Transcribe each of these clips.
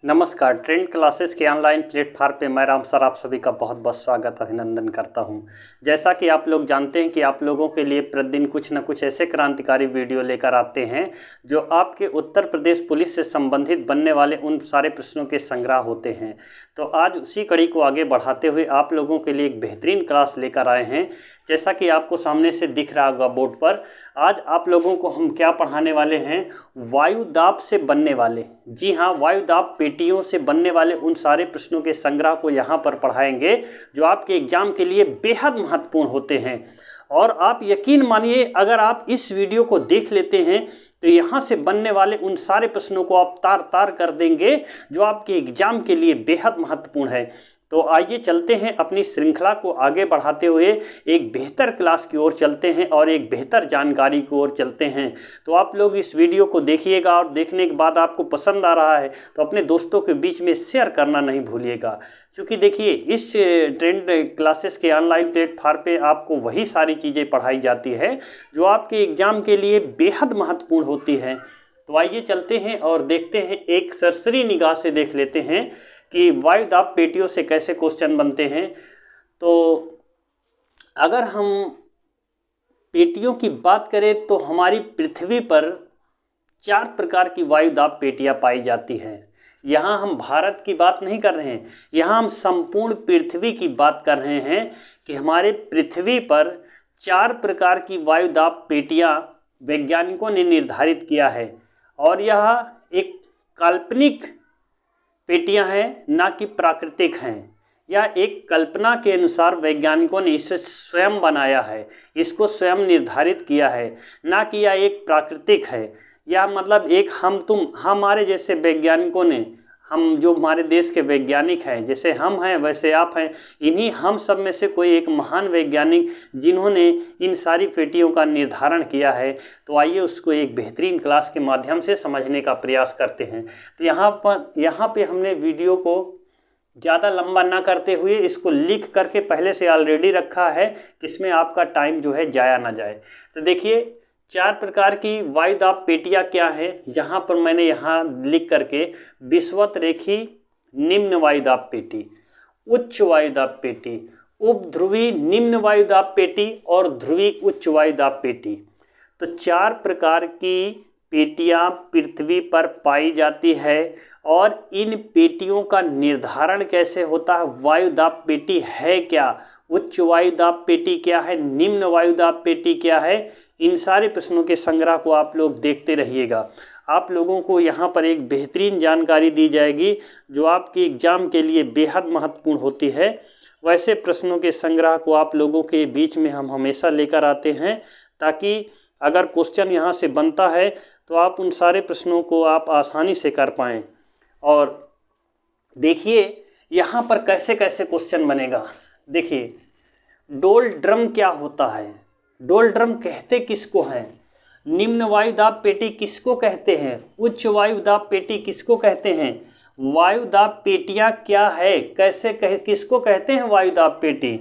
नमस्कार। Trend classes के online platform पे मैं राम सर आप सभी का बहुत बहुत स्वागत अभिनंदन करता हूं। जैसा कि आप लोग जानते हैं कि आप लोगों के लिए प्रतिदिन कुछ न कुछ ऐसे क्रांतिकारी वीडियो लेकर आते हैं जो आपके उत्तर प्रदेश पुलिस से संबंधित बनने वाले उन सारे प्रश्नों के संग्रह होते हैं। तो आज उसी कड़ी को आगे बढ़ाते हुए आप लोगों के लिए एक बेहतरीन क्लास लेकर आए हैं। जैसा कि आपको सामने से दिख रहा होगा बोर्ड पर, आज आप लोगों को हम क्या पढ़ाने वाले हैं, वायु दाब से बनने वाले, जी हाँ, वायु दाब पेटियों से बनने वाले उन सारे प्रश्नों के संग्रह को यहाँ पर पढ़ाएंगे जो आपके एग्जाम के लिए बेहद महत्वपूर्ण होते हैं। और आप यकीन मानिए, अगर आप इस वीडियो को देख लेते हैं तो यहाँ से बनने वाले उन सारे प्रश्नों को आप तार तार कर देंगे जो आपके एग्जाम के लिए बेहद महत्वपूर्ण है। तो आइए चलते हैं, अपनी श्रृंखला को आगे बढ़ाते हुए एक बेहतर क्लास की ओर चलते हैं और एक बेहतर जानकारी की ओर चलते हैं। तो आप लोग इस वीडियो को देखिएगा और देखने के बाद आपको पसंद आ रहा है तो अपने दोस्तों के बीच में शेयर करना नहीं भूलिएगा, क्योंकि देखिए इस ट्रेंड क्लासेस के ऑनलाइन प्लेटफॉर्म पे आपको वही सारी चीज़ें पढ़ाई जाती है जो आपके एग्ज़ाम के लिए बेहद महत्वपूर्ण होती हैं। तो आइए चलते हैं और देखते हैं, एक सरसरी निगाह से देख लेते हैं कि वायु दाब पेटियों से कैसे क्वेश्चन बनते हैं। तो अगर हम पेटियों की बात करें तो हमारी पृथ्वी पर 4 प्रकार की वायु दाब पेटियां पाई जाती हैं। यहाँ हम भारत की बात नहीं कर रहे हैं, यहाँ हम संपूर्ण पृथ्वी की बात कर रहे हैं कि हमारे पृथ्वी पर 4 प्रकार की वायु दाब पेटियां वैज्ञानिकों ने निर्धारित किया है। और यह एक काल्पनिक पेटियां हैं, ना कि प्राकृतिक हैं। यह एक कल्पना के अनुसार वैज्ञानिकों ने इसे स्वयं बनाया है, इसको स्वयं निर्धारित किया है, ना कि यह एक प्राकृतिक है। यह मतलब एक हमारे जैसे वैज्ञानिकों ने, हम जो हमारे देश के वैज्ञानिक हैं, जैसे हम हैं वैसे आप हैं, इन्हीं हम सब में से कोई एक महान वैज्ञानिक जिन्होंने इन सारी पेटियों का निर्धारण किया है। तो आइए उसको एक बेहतरीन क्लास के माध्यम से समझने का प्रयास करते हैं। तो यहाँ पे हमने वीडियो को ज़्यादा लंबा ना करते हुए इसको लिख करके पहले से ऑलरेडी रखा है कि इसमें आपका टाइम जो है जाया ना जाए। तो देखिए 4 प्रकार की वायु दाब पेटियां क्या है, जहां पर मैंने यहाँ लिख करके विषुवत रेखी निम्न वायु दाब पेटी, उच्च वायु दाब पेटी, उपध्रुवी निम्न वायु दाब पेटी और ध्रुवी उच्च वायु दाब पेटी। तो 4 प्रकार की पेटियां पृथ्वी पर पाई जाती है। और इन पेटियों का निर्धारण कैसे होता है, वायु दाब पेटी है क्या, उच्च वायु दाब पेटी क्या है, निम्न वायु दाब पेटी क्या है, इन सारे प्रश्नों के संग्रह को आप लोग देखते रहिएगा। आप लोगों को यहाँ पर एक बेहतरीन जानकारी दी जाएगी जो आपके एग्जाम के लिए बेहद महत्वपूर्ण होती है। वैसे प्रश्नों के संग्रह को आप लोगों के बीच में हम हमेशा लेकर आते हैं, ताकि अगर क्वेश्चन यहाँ से बनता है तो आप उन सारे प्रश्नों को आप आसानी से कर पाएँ। और देखिए यहाँ पर कैसे कैसे क्वेश्चन बनेगा। देखिए, डोल ड्रम क्या होता है, डोल ड्रम कहते किसको हैं, निम्न वायु दाब पेटी किसको कहते हैं, उच्च वायु दाब पेटी किसको कहते हैं, वायु दाब पेटियां क्या है, किसको कहते हैं वायु दाब पेटी,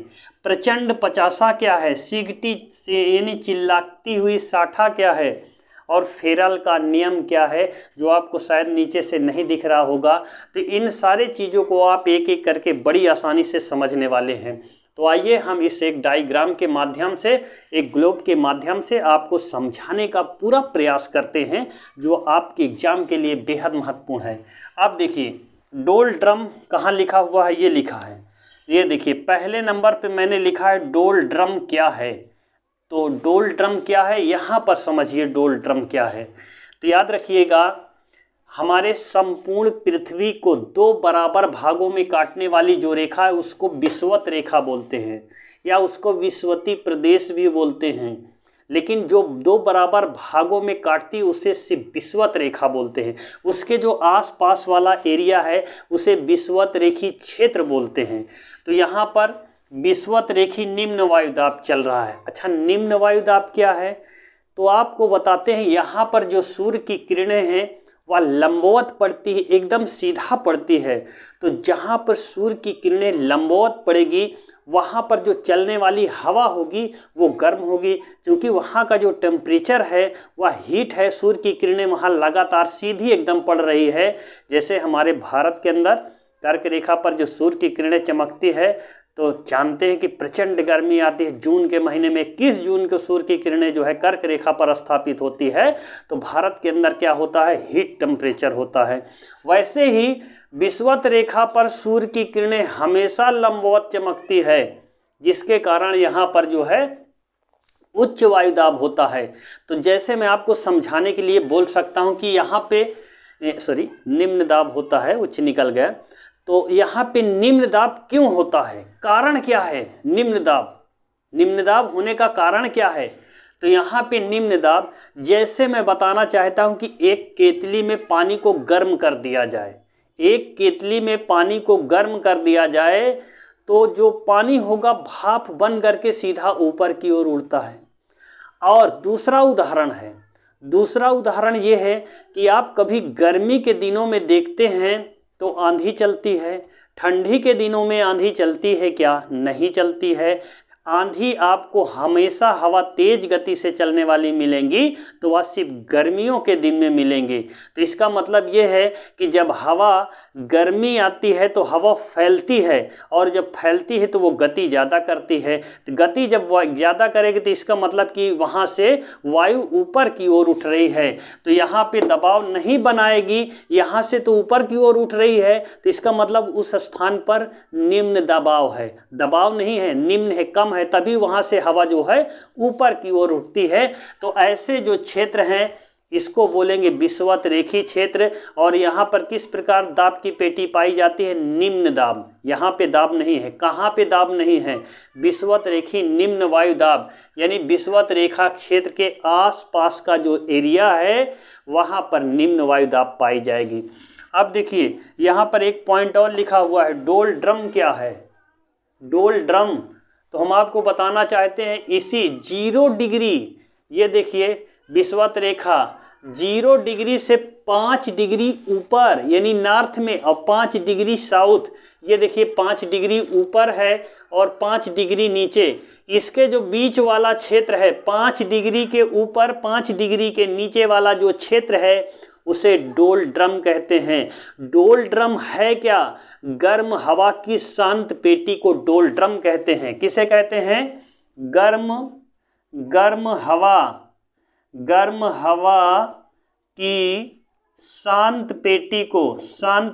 प्रचंड पचासा क्या है, सीगटी से यानी चिल्लाती हुई साठा क्या है, और फेरल का नियम क्या है, जो आपको शायद नीचे से नहीं दिख रहा होगा। तो इन सारे चीज़ों को आप एक एक करके बड़ी आसानी से समझने वाले हैं। तो आइए हम इस एक डायग्राम के माध्यम से, एक ग्लोब के माध्यम से आपको समझाने का पूरा प्रयास करते हैं जो आपके एग्जाम के लिए बेहद महत्वपूर्ण है। आप देखिए डोल ड्रम कहाँ लिखा हुआ है, ये लिखा है, ये देखिए पहले नंबर पे मैंने लिखा है डोल ड्रम क्या है। तो डोल ड्रम क्या है, यहाँ पर समझिए डोल ड्रम क्या है। तो याद रखिएगा, हमारे संपूर्ण पृथ्वी को 2 बराबर भागों में काटने वाली जो रेखा है उसको विषुवत रेखा बोलते हैं, या उसको विषुवती प्रदेश भी बोलते हैं। लेकिन जो 2 बराबर भागों में काटती उसे सिर्फ विषुवत रेखा बोलते हैं। उसके जो आसपास वाला एरिया है उसे विषुवत रेखी क्षेत्र बोलते हैं। तो यहाँ पर विषुवत रेखी निम्न वायु दाब चल रहा है। अच्छा, निम्न वायु दाब क्या है, तो आपको बताते हैं, यहाँ पर जो सूर्य की किरणें हैं वह लंबवत पड़ती है, एकदम सीधा पड़ती है। तो जहाँ पर सूर्य की किरणें लंबवत पड़ेगी वहाँ पर जो चलने वाली हवा होगी वो गर्म होगी, क्योंकि वहाँ का जो टेम्परेचर है वह हीट है। सूर्य की किरणें वहाँ लगातार सीधी एकदम पड़ रही है। जैसे हमारे भारत के अंदर कर्क रेखा पर जो सूर्य की किरणें चमकती है तो जानते हैं कि प्रचंड गर्मी आती है। जून के महीने में 21 जून को सूर्य की किरणें जो है कर्क रेखा पर स्थापित होती है तो भारत के अंदर क्या होता है, हीट टेम्परेचर होता है। वैसे ही विषुवत रेखा पर सूर्य की किरणें हमेशा लंबवत चमकती है, जिसके कारण यहाँ पर जो है उच्च वायुदाब होता है। तो जैसे मैं आपको समझाने के लिए बोल सकता हूँ कि यहाँ पे निम्न दाब होता है, उच्च निकल गया। तो यहाँ पे निम्न दाब क्यों होता है, कारण क्या है निम्न दाब होने का कारण क्या है? तो यहाँ पे निम्न दाब, जैसे मैं बताना चाहता हूँ कि एक केतली में पानी को गर्म कर दिया जाए, एक केतली में पानी को गर्म कर दिया जाए तो जो पानी होगा भाप बन करके सीधा ऊपर की ओर उड़ता है। और दूसरा उदाहरण ये है कि आप कभी गर्मी के दिनों में देखते हैं तो आंधी चलती है, ठंडी के दिनों में आंधी चलती है क्या? नहीं चलती है। आंधी आपको हमेशा हवा तेज गति से चलने वाली मिलेंगी तो वह सिर्फ गर्मियों के दिन में मिलेंगी। तो इसका मतलब ये है कि जब हवा गर्मी आती है तो हवा फैलती है, और जब फैलती है तो वो गति ज़्यादा करती है। तो गति जब ज़्यादा करेगी तो इसका मतलब कि वहाँ से वायु ऊपर की ओर उठ रही है, तो यहाँ पे दबाव नहीं बनाएगी। यहाँ से तो ऊपर की ओर उठ रही है तो इसका मतलब उस स्थान पर निम्न दबाव है, दबाव नहीं है, निम्न है, कम है, तभी वहां से हवा जो है ऊपर की ओर उठती है। तो ऐसे जो क्षेत्र हैं इसको बोलेंगे विषुवत रेखी क्षेत्र। और यहाँ पर किस प्रकार दाब की पेटी पाई जाती है? निम्न दाब। यहाँ पे दाब नहीं है। कहाँ पे दाब नहीं है? विषुवत रेखी निम्न वायु दाब, यानी विषुवत रेखा क्षेत्र के आसपास का जो एरिया है वहाँ पर निम्न वायु दाब पाई जाएगी। अब देखिए यहाँ पर एक पॉइंट और लिखा हुआ है, डोल ड्रम क्या है? डोल ड्रम तो हम आपको बताना चाहते हैं इसी 0 डिग्री, ये देखिए विषुवत रेखा 0 डिग्री से 5 डिग्री ऊपर यानी नॉर्थ में, और 5 डिग्री साउथ, ये देखिए 5 डिग्री ऊपर है और 5 डिग्री नीचे। इसके जो बीच वाला क्षेत्र है 5 डिग्री के ऊपर 5 डिग्री के नीचे वाला जो क्षेत्र है उसे डोल ड्रम कहते हैं। डोल ड्रम है क्या? गर्म हवा की शांत पेटी को डोल ड्रम कहते हैं। किसे कहते हैं? गर्म हवा की शांत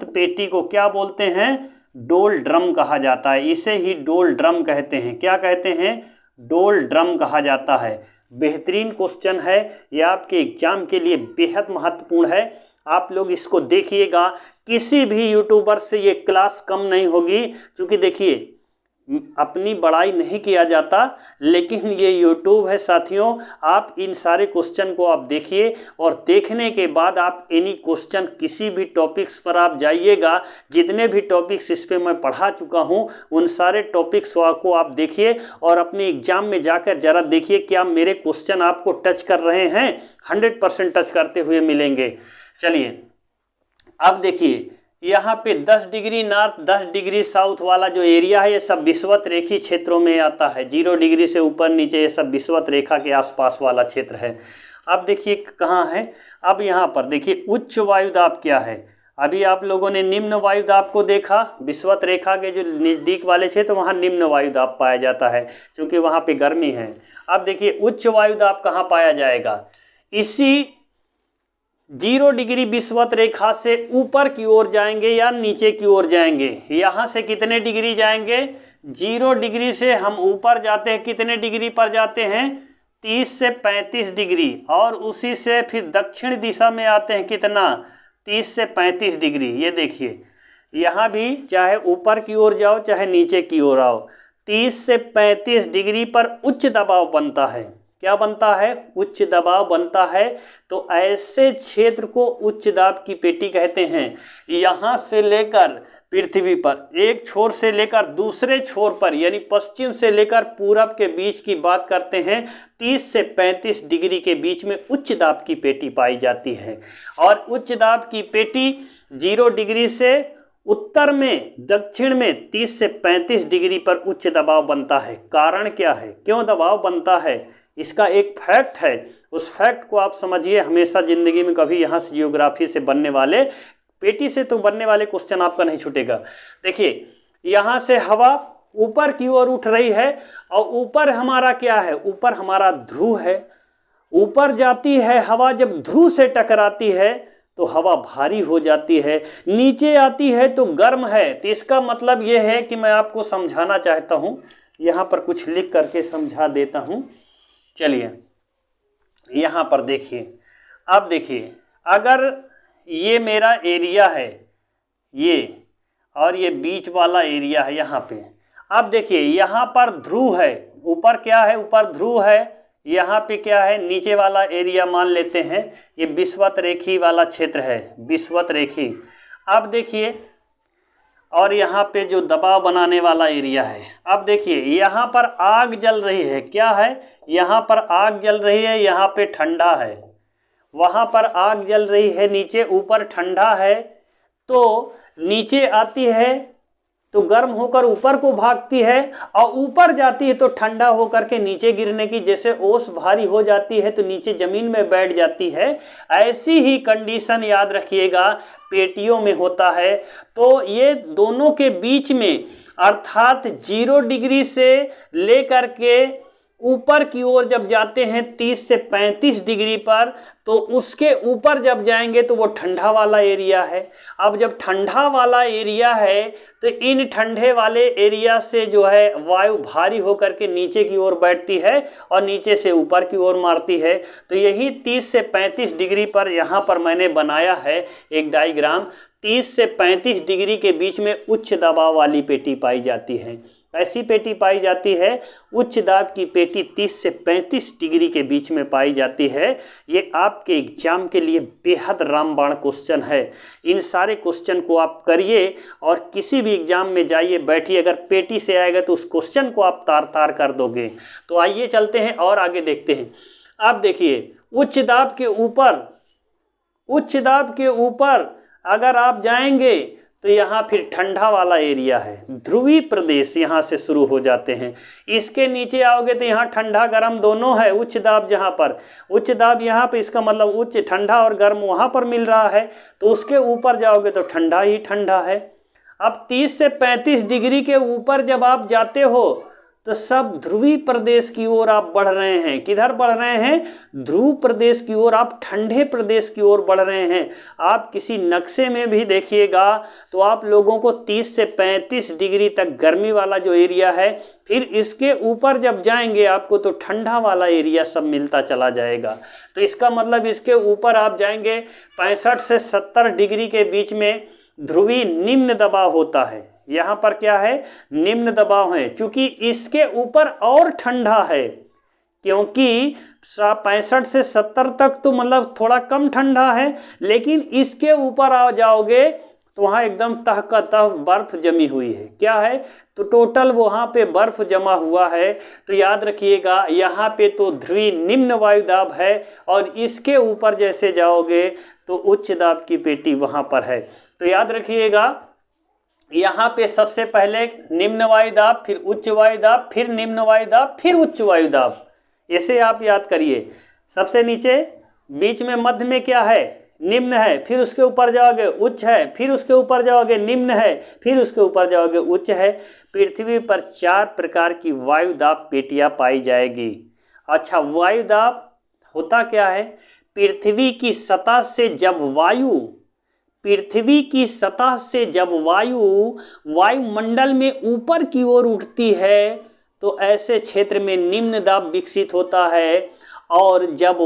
पेटी को क्या बोलते हैं? डोल ड्रम कहा जाता है। इसे ही डोल ड्रम कहते हैं। क्या कहते हैं? डोल ड्रम कहा जाता है। बेहतरीन क्वेश्चन है, यह आपके एग्जाम के लिए बेहद महत्वपूर्ण है। आप लोग इसको देखिएगा, किसी भी यूट्यूबर से ये क्लास कम नहीं होगी। क्योंकि देखिए अपनी बड़ाई नहीं किया जाता, लेकिन ये यूट्यूब है साथियों। आप इन सारे क्वेश्चन को आप देखिए और देखने के बाद आप एनी क्वेश्चन किसी भी टॉपिक्स पर आप जाइएगा। जितने भी टॉपिक्स इस पे मैं पढ़ा चुका हूँ उन सारे टॉपिक्स को आप देखिए और अपने एग्जाम में जाकर ज़रा देखिए क्या मेरे क्वेश्चन आपको टच कर रहे हैं। 100% टच करते हुए मिलेंगे। चलिए अब देखिए यहाँ पे 10 डिग्री नॉर्थ 10 डिग्री साउथ वाला जो एरिया है ये सब विषुवत रेखी क्षेत्रों में आता है। 0 डिग्री से ऊपर नीचे ये सब विषुवत रेखा के आसपास वाला क्षेत्र है। अब देखिए कहाँ है, अब यहाँ पर देखिए उच्च वायुदाब क्या है। अभी आप लोगों ने निम्न वायुदाब को देखा, विषुवत रेखा के जो नज़दीक वाले क्षेत्र वहाँ निम्न वायुदाब पाया जाता है क्योंकि वहाँ पे गर्मी है। अब देखिए उच्च वायुदाब कहाँ पाया जाएगा? इसी 0 डिग्री विषुवत रेखा से ऊपर की ओर जाएंगे या नीचे की ओर जाएंगे? यहाँ से कितने डिग्री जाएंगे? 0 डिग्री से हम ऊपर जाते हैं, कितने डिग्री पर जाते हैं? 30 से 35 डिग्री। और उसी से फिर दक्षिण दिशा में आते हैं, कितना? 30 से 35 डिग्री। ये देखिए यहाँ भी चाहे ऊपर की ओर जाओ चाहे नीचे की ओर आओ, 30 से 35 डिग्री पर उच्च दबाव बनता है। क्या बनता है? उच्च दबाव बनता है। तो ऐसे क्षेत्र को उच्च दाब की पेटी कहते हैं। यहाँ से लेकर पृथ्वी पर एक छोर से लेकर दूसरे छोर पर यानी पश्चिम से लेकर पूरब के बीच की बात करते हैं 30 से 35 डिग्री के बीच में उच्च दाब की पेटी पाई जाती है। और उच्च दाब की पेटी 0 डिग्री से उत्तर में दक्षिण में 30 से 35 डिग्री पर उच्च दबाव बनता है। कारण क्या है, क्यों दबाव बनता है, इसका एक फैक्ट है। उस फैक्ट को आप समझिए। हमेशा ज़िंदगी में कभी यहाँ से जियोग्राफी से बनने वाले, पेटी से तो बनने वाले क्वेश्चन आपका नहीं छूटेगा। देखिए यहाँ से हवा ऊपर की ओर उठ रही है और ऊपर हमारा क्या है, ऊपर हमारा ध्रुव है। ऊपर जाती है हवा, जब ध्रुव से टकराती है तो हवा भारी हो जाती है, नीचे आती है तो गर्म है। तो इसका मतलब यह है कि मैं आपको समझाना चाहता हूँ, यहाँ पर कुछ लिख करके समझा देता हूँ। चलिए यहाँ पर देखिए, अब देखिए अगर ये मेरा एरिया है ये, और ये बीच वाला एरिया है यहाँ पे। अब देखिए यहाँ पर ध्रुव है, ऊपर क्या है, ऊपर ध्रुव है, यहाँ पे क्या है, नीचे वाला एरिया मान लेते हैं ये विषुवत रेखी वाला क्षेत्र है, विषुवत रेखी। अब देखिए और यहाँ पे जो दबाव बनाने वाला एरिया है, अब देखिए यहाँ पर आग जल रही है, क्या है, यहाँ पर आग जल रही है, यहाँ पे ठंडा है, वहाँ पर आग जल रही है, नीचे ऊपर ठंडा है। तो नीचे आती है तो गर्म होकर ऊपर को भागती है और ऊपर जाती है तो ठंडा होकर के नीचे गिरने की, जैसे ओस भारी हो जाती है तो नीचे जमीन में बैठ जाती है, ऐसी ही कंडीशन याद रखिएगा पेटियों में होता है। तो ये दोनों के बीच में अर्थात 0 डिग्री से लेकर के ऊपर की ओर जब जाते हैं 30 से 35 डिग्री पर, तो उसके ऊपर जब जाएंगे तो वो ठंडा वाला एरिया है। अब जब ठंडा वाला एरिया है तो इन ठंडे वाले एरिया से जो है वायु भारी होकर के नीचे की ओर बैठती है और नीचे से ऊपर की ओर मारती है। तो यही 30 से 35 डिग्री पर यहाँ पर मैंने बनाया है एक डायग्राम। 30 से 35 डिग्री के बीच में उच्च दबाव वाली पेटी पाई जाती है। ऐसी पेटी पाई जाती है, उच्च दाब की पेटी 30 से 35 डिग्री के बीच में पाई जाती है। ये आपके एग्जाम के लिए बेहद रामबाण क्वेश्चन है। इन सारे क्वेश्चन को आप करिए और किसी भी एग्जाम में जाइए, बैठिए, अगर पेटी से आएगा तो उस क्वेश्चन को आप तार तार कर दोगे। तो आइए चलते हैं और आगे देखते हैं। अब देखिए उच्च दाब के ऊपर अगर आप जाएंगे तो यहाँ फिर ठंडा वाला एरिया है, ध्रुवीय प्रदेश यहाँ से शुरू हो जाते हैं। इसके नीचे आओगे तो यहाँ ठंडा गर्म दोनों है। उच्च दाब जहाँ पर, उच्च दाब यहाँ पे, इसका मतलब उच्च ठंडा और गर्म वहाँ पर मिल रहा है। तो उसके ऊपर जाओगे तो ठंडा ही ठंडा है। अब 30 से 35 डिग्री के ऊपर जब आप जाते हो तो सब ध्रुवीय प्रदेश की ओर आप बढ़ रहे हैं। किधर बढ़ रहे हैं, ध्रुव प्रदेश की ओर, आप ठंडे प्रदेश की ओर बढ़ रहे हैं। आप किसी नक्शे में भी देखिएगा तो आप लोगों को 30 से 35 डिग्री तक गर्मी वाला जो एरिया है, फिर इसके ऊपर जब जाएंगे आपको तो ठंडा वाला एरिया सब मिलता चला जाएगा। तो इसका मतलब इसके ऊपर आप जाएंगे 65 से 70 डिग्री के बीच में ध्रुवीय निम्न दबाव होता है। यहाँ पर क्या है, निम्न दबाव है, क्योंकि इसके ऊपर और ठंडा है। क्योंकि 65 से 70 तक तो मतलब थोड़ा कम ठंडा है, लेकिन इसके ऊपर आ जाओगे तो वहाँ एकदम तह का तह बर्फ जमी हुई है। क्या है, तो टोटल वहाँ पे बर्फ जमा हुआ है। तो याद रखिएगा यहाँ पे तो ध्रुवीय निम्न वायु दाब है और इसके ऊपर जैसे जाओगे तो उच्च दाब की पेटी वहाँ पर है। तो याद रखिएगा यहाँ पे सबसे पहले निम्न वायु दाब, फिर उच्च वायु दाब, फिर निम्न वायु दाब, फिर उच्च वायु दाब। इसे आप याद करिए। सबसे नीचे बीच में मध्य में क्या है, निम्न है, फिर उसके ऊपर जाओगे उच्च है, फिर उसके ऊपर जाओगे निम्न है, फिर उसके ऊपर जाओगे उच्च है। पृथ्वी पर 4 प्रकार की वायु दाब पेटियाँ पाई जाएगी। अच्छा, वायु दाब होता क्या है, पृथ्वी की सतह से जब वायुमंडल में ऊपर की ओर उठती है तो ऐसे क्षेत्र में निम्न दाब विकसित होता है। और जब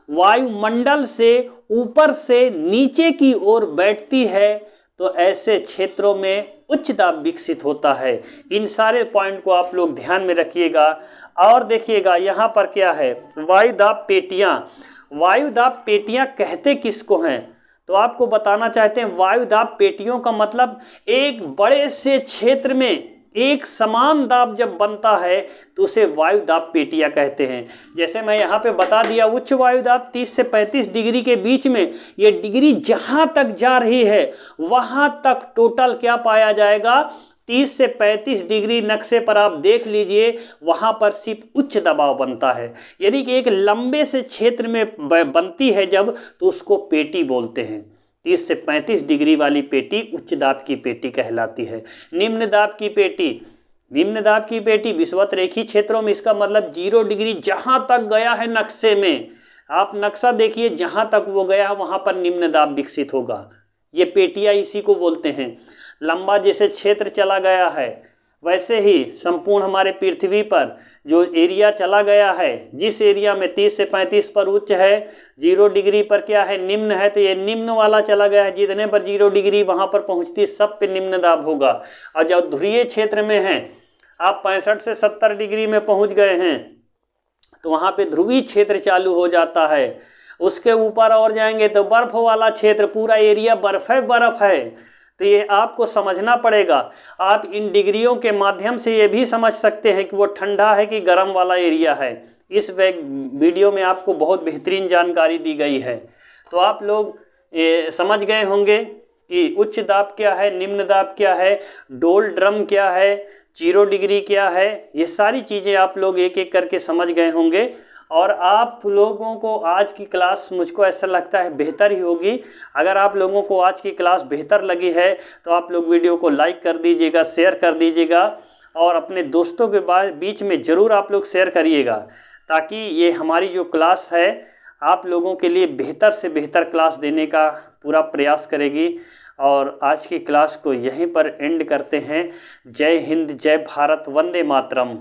वायुमंडल से ऊपर से नीचे की ओर बैठती है तो ऐसे क्षेत्रों में उच्च दाब विकसित होता है। इन सारे पॉइंट को आप लोग ध्यान में रखिएगा। और देखिएगा यहाँ पर क्या है, वायु दाब पेटियाँ। वायु दाब पेटियाँ कहते किसको हैं, तो आपको बताना चाहते हैं वायु दाब पेटियों का मतलब एक बड़े से क्षेत्र में एक समान दाब जब बनता है तो उसे वायु दाब पेटियां कहते हैं। जैसे मैं यहाँ पे बता दिया, उच्च वायु दाब 30 से 35 डिग्री के बीच में, ये डिग्री जहाँ तक जा रही है वहाँ तक टोटल क्या पाया जाएगा, 30 से 35 डिग्री नक्शे पर आप देख लीजिए, वहाँ पर सिर्फ उच्च दबाव बनता है। यानी कि एक लंबे से क्षेत्र में बनती है जब, तो उसको पेटी बोलते हैं। 30 से 35 डिग्री वाली पेटी उच्च दाब की पेटी कहलाती है। निम्न दाब की पेटी, निम्न दाब की पेटी विषुवत रेखीय क्षेत्रों में, इसका मतलब 0 डिग्री जहाँ तक गया है नक्शे में, आप नक्शा देखिए, जहाँ तक वो गया वहाँ पर निम्न दाब विकसित होगा। ये पेटियाँ इसी को बोलते हैं। लंबा जैसे क्षेत्र चला गया है, वैसे ही संपूर्ण हमारे पृथ्वी पर जो एरिया चला गया है, जिस एरिया में 30 से 35 पर उच्च है, 0 डिग्री पर क्या है निम्न है, तो ये निम्न वाला चला गया है। जितने पर 0 डिग्री वहाँ पर पहुँचती सब पे निम्न दाब होगा। और जब ध्रुवीय क्षेत्र में हैं, आप 65 से 70 डिग्री में पहुँच गए हैं, तो वहाँ पे ध्रुवीय क्षेत्र चालू हो जाता है। उसके ऊपर और जाएंगे तो बर्फ वाला क्षेत्र, पूरा एरिया बर्फ है। तो ये आपको समझना पड़ेगा। आप इन डिग्रियों के माध्यम से ये भी समझ सकते हैं कि वो ठंडा है कि गर्म वाला एरिया है। इस वीडियो में आपको बहुत बेहतरीन जानकारी दी गई है। तो आप लोग ये समझ गए होंगे कि उच्च दाब क्या है, निम्न दाब क्या है, डोल ड्रम क्या है, 0 डिग्री क्या है, ये सारी चीज़ें आप लोग एक एक करके समझ गए होंगे। और आप लोगों को आज की क्लास, मुझको ऐसा लगता है, बेहतर ही होगी। अगर आप लोगों को आज की क्लास बेहतर लगी है तो आप लोग वीडियो को लाइक कर दीजिएगा, शेयर कर दीजिएगा, और अपने दोस्तों के बीच में ज़रूर आप लोग शेयर करिएगा, ताकि ये हमारी जो क्लास है आप लोगों के लिए बेहतर से बेहतर क्लास देने का पूरा प्रयास करेगी। और आज की क्लास को यहीं पर एंड करते हैं। जय हिंद, जय भारत, वंदे मातरम।